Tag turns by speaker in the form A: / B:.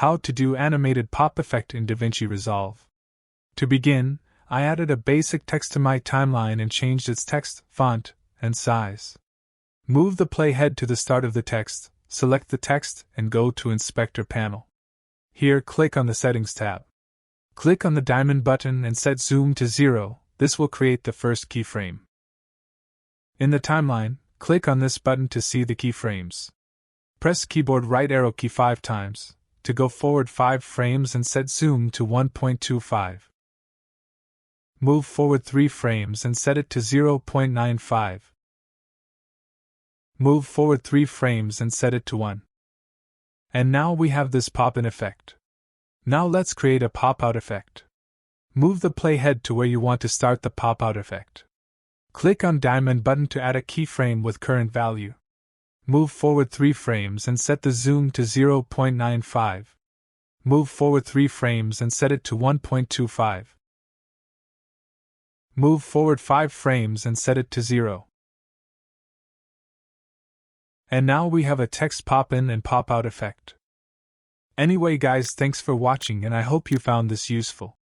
A: How to do animated pop effect in Davinci Resolve. To begin, I added a basic text to my timeline and changed its text, font, and size. Move the playhead to the start of the text, select the text, and go to Inspector panel. Here, click on the Settings tab. Click on the diamond button and set Zoom to 0, this will create the first keyframe. In the timeline, click on this button to see the keyframes. Press keyboard right arrow key 5 times, to go forward 5 frames and set Zoom to 1.25. Move forward 3 frames and set it to 0.95. Move forward 3 frames and set it to 1. And now we have this pop-in effect. Now let's create a pop-out effect. Move the playhead to where you want to start the pop-out effect. Click on diamond button to add a keyframe with current value. Move forward 3 frames and set the zoom to 0.95. Move forward 3 frames and set it to 1.25. Move forward 5 frames and set it to 0. And now we have a text pop-in and pop-out effect. Anyway guys, thanks for watching and I hope you found this useful.